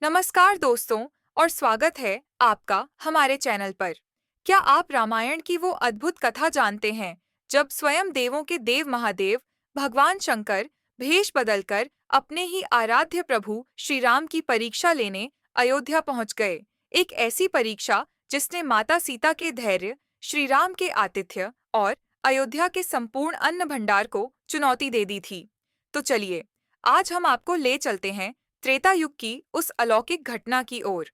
नमस्कार दोस्तों और स्वागत है आपका हमारे चैनल पर। क्या आप रामायण की वो अद्भुत कथा जानते हैं जब स्वयं देवों के देव महादेव भगवान शंकर भेष बदलकर अपने ही आराध्य प्रभु श्री राम की परीक्षा लेने अयोध्या पहुंच गए। एक ऐसी परीक्षा जिसने माता सीता के धैर्य, श्री राम के आतिथ्य और अयोध्या के संपूर्ण अन्न भंडार को चुनौती दे दी थी। तो चलिए, आज हम आपको ले चलते हैं त्रेता युग की उस अलौकिक घटना की ओर।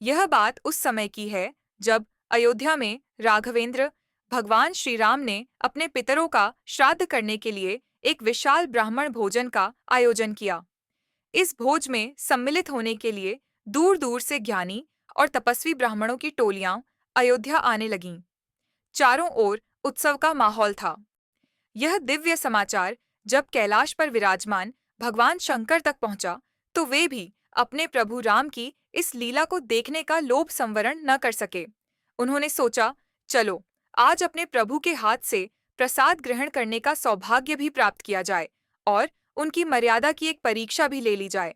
यह बात उस समय की है जब अयोध्या में राघवेंद्र भगवान श्री राम ने अपने पितरों का श्राद्ध करने के लिए एक विशाल ब्राह्मण भोजन का आयोजन किया। इस भोज में सम्मिलित होने के लिए दूर दूर से ज्ञानी और तपस्वी ब्राह्मणों की टोलियां अयोध्या आने लगीं। चारों ओर उत्सव का माहौल था। यह दिव्य समाचार जब कैलाश पर विराजमान भगवान शंकर तक पहुंचा, तो वे भी अपने प्रभु राम की इस लीला को देखने का लोभ संवरण न कर सके। उन्होंने सोचा, चलो आज अपने प्रभु के हाथ से प्रसाद ग्रहण करने का सौभाग्य भी प्राप्त किया जाए और उनकी मर्यादा की एक परीक्षा भी ले ली जाए।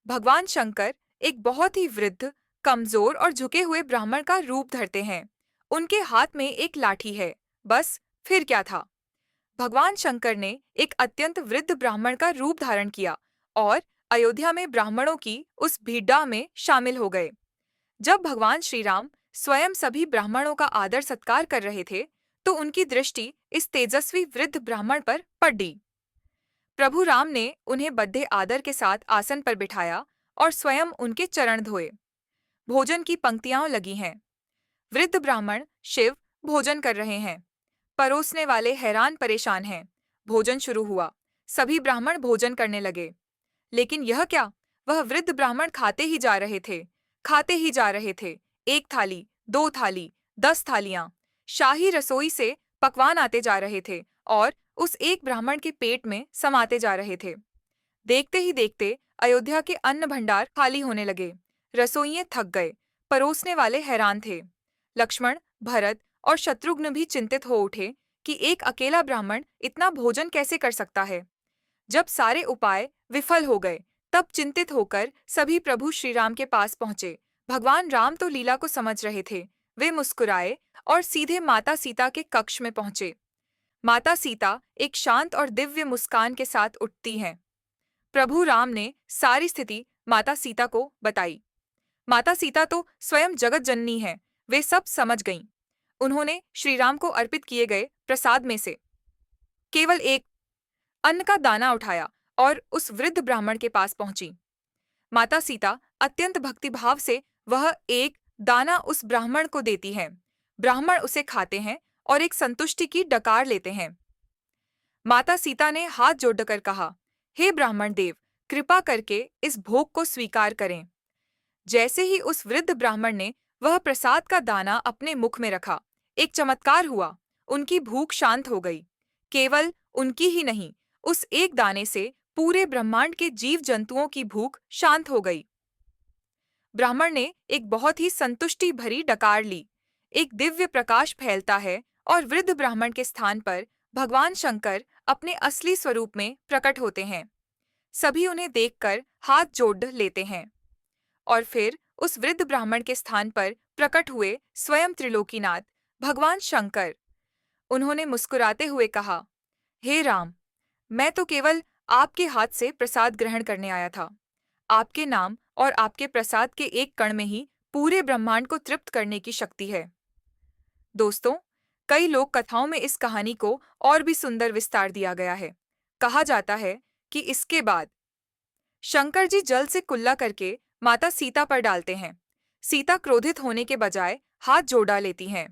भगवान शंकर एक बहुत ही वृद्ध, कमजोर और झुके हुए ब्राह्मण का रूप धरते हैं। उनके हाथ में एक लाठी है, बस फिर क्या था। भगवान शंकर ने एक अत्यंत वृद्ध ब्राह्मण का रूप धारण किया और अयोध्या में ब्राह्मणों की उस भीड़ में शामिल हो गए। जब भगवान श्री राम स्वयं सभी ब्राह्मणों का आदर सत्कार कर रहे थे, तो उनकी दृष्टि इस तेजस्वी वृद्ध ब्राह्मण पर पड़ी। प्रभु राम ने उन्हें बड़े आदर के साथ आसन पर बिठाया और स्वयं उनके चरण धोए। भोजन की पंक्तियां लगी हैं। वृद्ध ब्राह्मण शिव भोजन कर रहे हैं। परोसने वाले हैरान परेशान हैं। भोजन शुरू हुआ। सभी ब्राह्मण भोजन करने लगे। लेकिन यह क्या, वह वृद्ध ब्राह्मण खाते ही जा रहे थे, खाते ही जा रहे थे। एक थाली, दो थाली, 10 थालियां। शाही रसोई से पकवान आते जा रहे थे और उस एक ब्राह्मण के पेट में समाते जा रहे थे। देखते ही देखते अयोध्या के अन्न भंडार खाली होने लगे। रसोइये थक गए, परोसने वाले हैरान थे। लक्ष्मण, भरत और शत्रुघ्न भी चिंतित हो उठे कि एक अकेला ब्राह्मण इतना भोजन कैसे कर सकता है। जब सारे उपाय विफल हो गए, तब चिंतित होकर सभी प्रभु श्री राम के पास पहुंचे। भगवान राम तो लीला को समझ रहे थे। वे मुस्कुराए और सीधे माता सीता के कक्ष में पहुंचे। माता सीता एक शांत और दिव्य मुस्कान के साथ उठती हैं। प्रभु राम ने सारी स्थिति माता सीता को बताई। माता सीता तो स्वयं जगत जननी है, वे सब समझ गईं। उन्होंने श्री राम को अर्पित किए गए प्रसाद में से केवल एक अन्न का दाना उठाया और उस वृद्ध ब्राह्मण के पास पहुंची। माता सीता अत्यंत भक्तिभाव से वह एक दाना उस ब्राह्मण को देती है। ब्राह्मण उसे खाते हैं और एक संतुष्टि की डकार लेते हैं। माता सीता ने हाथ जोड़कर कहा, हे ब्राह्मण देव, कृपा करके इस भोग को स्वीकार करें। जैसे ही उस वृद्ध ब्राह्मण ने वह प्रसाद का दाना अपने मुख में रखा, एक चमत्कार हुआ। उनकी भूख शांत हो गई। केवल उनकी ही नहीं, उस एक दाने से पूरे ब्रह्मांड के जीव जंतुओं की भूख शांत हो गई। ब्राह्मण ने एक बहुत ही संतुष्टि भरी डकार ली। एक दिव्य प्रकाश फैलता है और वृद्ध ब्राह्मण के स्थान पर भगवान शंकर अपने असली स्वरूप में प्रकट होते हैं। सभी उन्हें देखकर हाथ जोड़ लेते हैं और फिर उस वृद्ध ब्राह्मण के स्थान पर प्रकट हुए स्वयं त्रिलोकीनाथ भगवान शंकर। उन्होंने मुस्कुराते हुए कहा, हे राम, मैं तो केवल आपके हाथ से प्रसाद ग्रहण करने आया था। आपके नाम और आपके प्रसाद के एक कण में ही पूरे ब्रह्मांड को तृप्त करने की शक्ति है। दोस्तों, कई लोक कथाओं में इस कहानी को और भी सुंदर विस्तार दिया गया है। कहा जाता है कि इसके बाद शंकर जी जल से कुल्ला करके माता सीता पर डालते हैं। सीता क्रोधित होने के बजाय हाथ जोड़ा लेती हैं।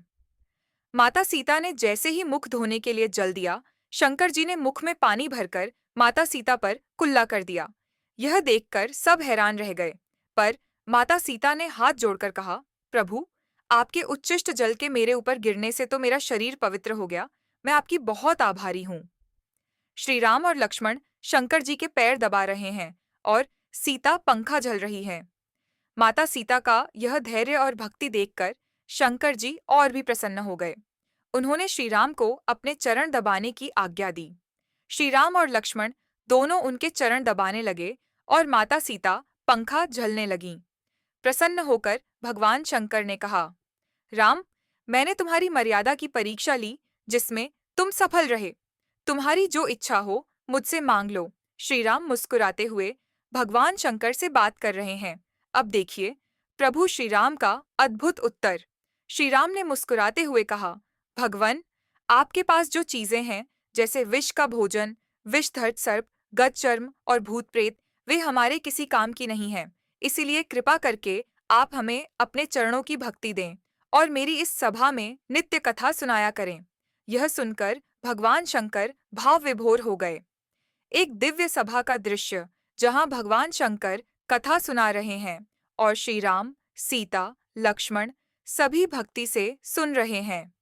माता सीता ने जैसे ही मुख धोने के लिए जल दिया, शंकर जी ने मुख में पानी भरकर माता सीता पर कुल्ला कर दिया। यह देखकर सब हैरान रह गए, पर माता सीता ने हाथ जोड़कर कहा, प्रभु, आपके उच्छिष्ट जल के मेरे ऊपर गिरने से तो मेरा शरीर पवित्र हो गया। मैं आपकी बहुत आभारी हूँ। श्री राम और लक्ष्मण शंकर जी के पैर दबा रहे हैं और सीता पंखा झल रही है। माता सीता का यह धैर्य और भक्ति देखकर शंकर जी और भी प्रसन्न हो गए। उन्होंने श्री राम को अपने चरण दबाने की आज्ञा दी। श्री राम और लक्ष्मण दोनों उनके चरण दबाने लगे और माता सीता पंखा झलने लगीं। प्रसन्न होकर भगवान शंकर ने कहा, राम, मैंने तुम्हारी मर्यादा की परीक्षा ली, जिसमें तुम सफल रहे। तुम्हारी जो इच्छा हो मुझसे मांग लो। श्री राम मुस्कुराते हुए भगवान शंकर से बात कर रहे हैं। अब देखिए प्रभु श्री राम का अद्भुत उत्तर। श्री राम ने मुस्कुराते हुए कहा, भगवन, आपके पास जो चीजें हैं, जैसे विष का भोजन, विषधर सर्प, गजचर्म और भूत प्रेत, वे हमारे किसी काम की नहीं हैं। इसीलिए कृपा करके आप हमें अपने चरणों की भक्ति दें और मेरी इस सभा में नित्य कथा सुनाया करें। यह सुनकर भगवान शंकर भाव विभोर हो गए। एक दिव्य सभा का दृश्य, जहां भगवान शंकर कथा सुना रहे हैं और श्री राम, सीता, लक्ष्मण सभी भक्ति से सुन रहे हैं।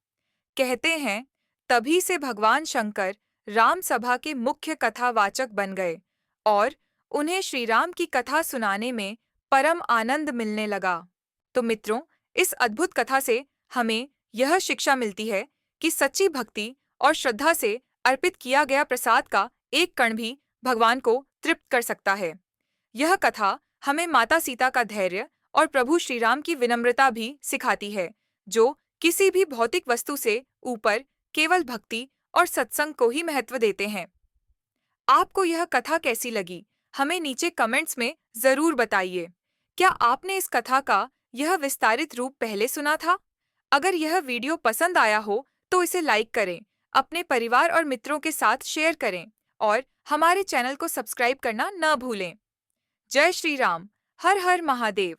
कहते हैं, तभी से भगवान शंकर राम सभा के मुख्य कथावाचक बन गए और उन्हें श्री राम की कथा सुनाने में परम आनंद मिलने लगा। तो मित्रों, इस अद्भुत कथा से हमें यह शिक्षा मिलती है कि सच्ची भक्ति और श्रद्धा से अर्पित किया गया प्रसाद का एक कण भी भगवान को तृप्त कर सकता है। यह कथा हमें माता सीता का धैर्य और प्रभु श्री राम की विनम्रता भी सिखाती है, जो किसी भी भौतिक वस्तु से ऊपर केवल भक्ति और सत्संग को ही महत्व देते हैं। आपको यह कथा कैसी लगी? हमें नीचे कमेंट्स में जरूर बताइए। क्या आपने इस कथा का यह विस्तारित रूप पहले सुना था? अगर यह वीडियो पसंद आया हो तो इसे लाइक करें, अपने परिवार और मित्रों के साथ शेयर करें और हमारे चैनल को सब्सक्राइब करना न भूलें। जय श्री राम। हर हर महादेव।